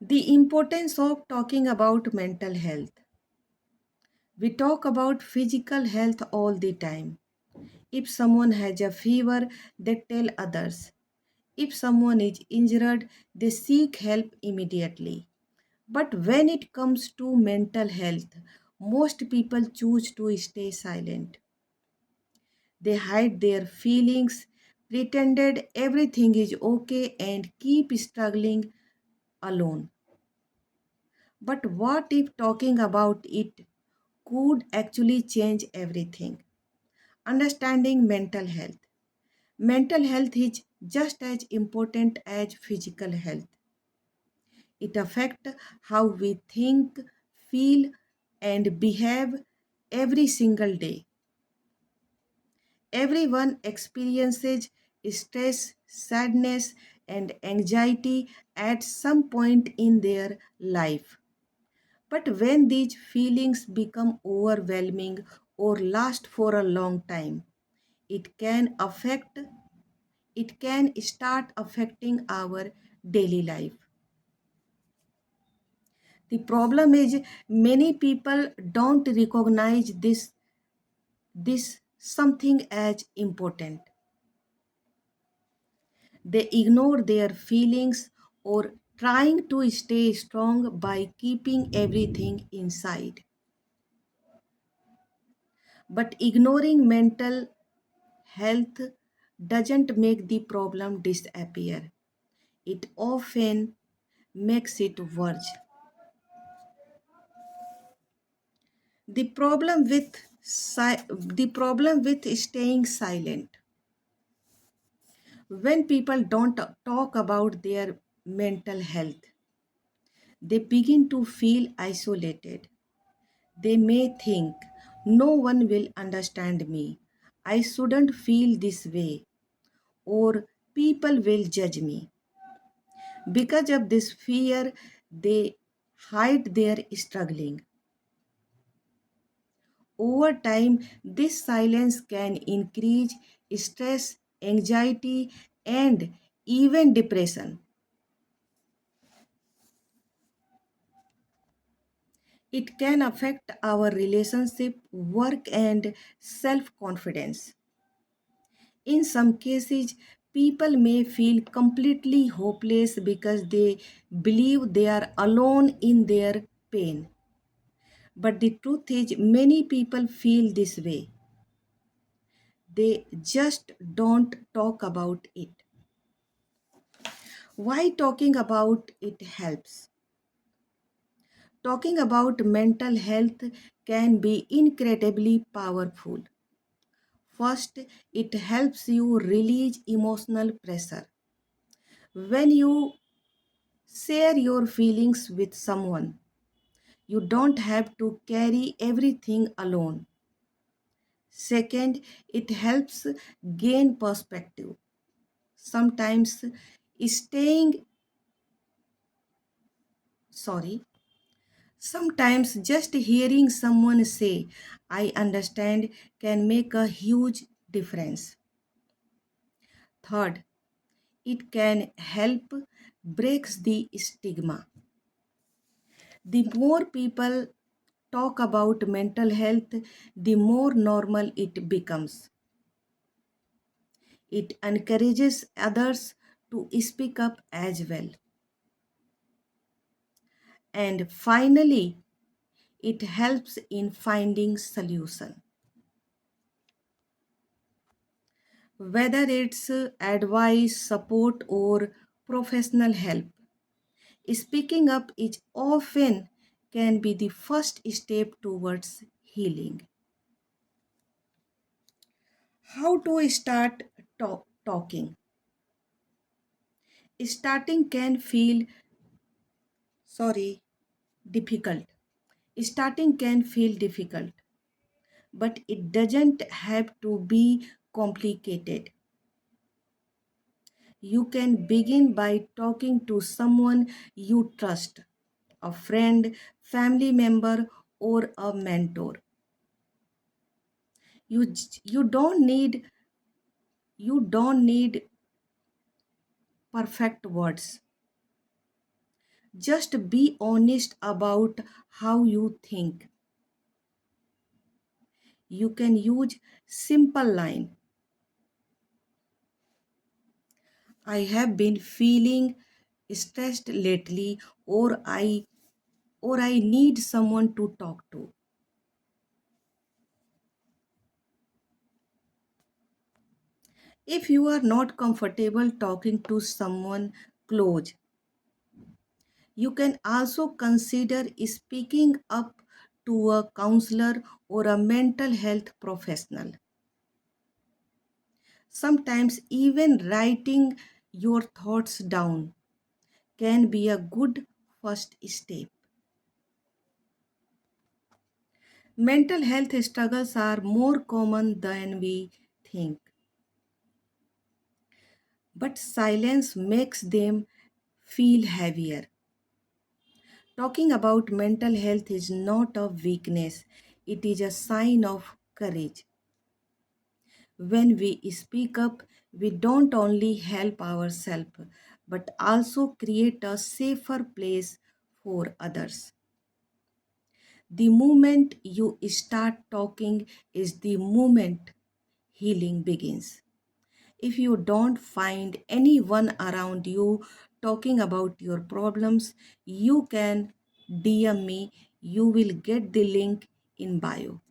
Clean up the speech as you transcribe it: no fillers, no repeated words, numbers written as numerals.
The importance of talking about mental health. We talk about physical health all the time. If someone has a fever, they tell others. If someone is injured, they seek help immediately. But when it comes to mental health, most people choose to stay silent. They hide their feelings, pretended everything is okay, and keep struggling alone. But what if talking about it could actually change everything? Understanding mental health. Mental health is just as important as physical health. It affects how we think, feel, and behave every single day. Everyone experiences stress, sadness, and anxiety at some point in their life. But when these feelings become overwhelming or last for a long time, it can affect it can start affecting our daily life. The problem is many people don't recognize this something as important. They ignore their feelings or trying to stay strong by keeping everything inside. But ignoring mental health doesn't make the problem disappear. It often makes it worse. The problem with staying silent. When people don't talk about their mental health, they begin to feel isolated. They may think, no one will understand me. I shouldn't feel this way, or people will judge me. Because of this fear, they hide their struggling. Over time, this silence can increase stress, anxiety, and even depression. It can affect our relationship, work, and self confidence. In some cases, people may feel completely hopeless because they believe they are alone in their pain. But the truth is, many people feel this way. They just don't talk about it. Why talking about it helps? Talking about mental health can be incredibly powerful. First, it helps you release emotional pressure. When you share your feelings with someone, you don't have to carry everything alone. Second, it helps gain perspective. Sometimes staying, sorry, sometimes just hearing someone say, I understand, can make a huge difference. Third, it can help breaks the stigma. The more people talk about mental health, the more normal it becomes. It encourages others to speak up as well. And finally, it helps in finding solution. Whether it's advice, support, or professional help, speaking up is often can be the first step towards healing. How to start talking? Starting can feel sorry difficult. Starting can feel difficult, but it doesn't have to be complicated. You can begin by talking to someone you trust, a friend, family member, or a mentor. You don't need perfect words. Just be honest about how you think. You can use simple line. I have been feeling stressed lately, or I need someone to talk to. If you are not comfortable talking to someone close, you can also consider speaking up to a counselor or a mental health professional. Sometimes even writing your thoughts down can be a good first step. Mental health struggles are more common than we think, but silence makes them feel heavier. Talking about mental health is not a weakness, it is a sign of courage. When we speak up, we don't only help ourselves but also create a safer place for others. The moment you start talking is the moment healing begins. If you don't find anyone around you talking about your problems, you can DM me. You will get the link in bio.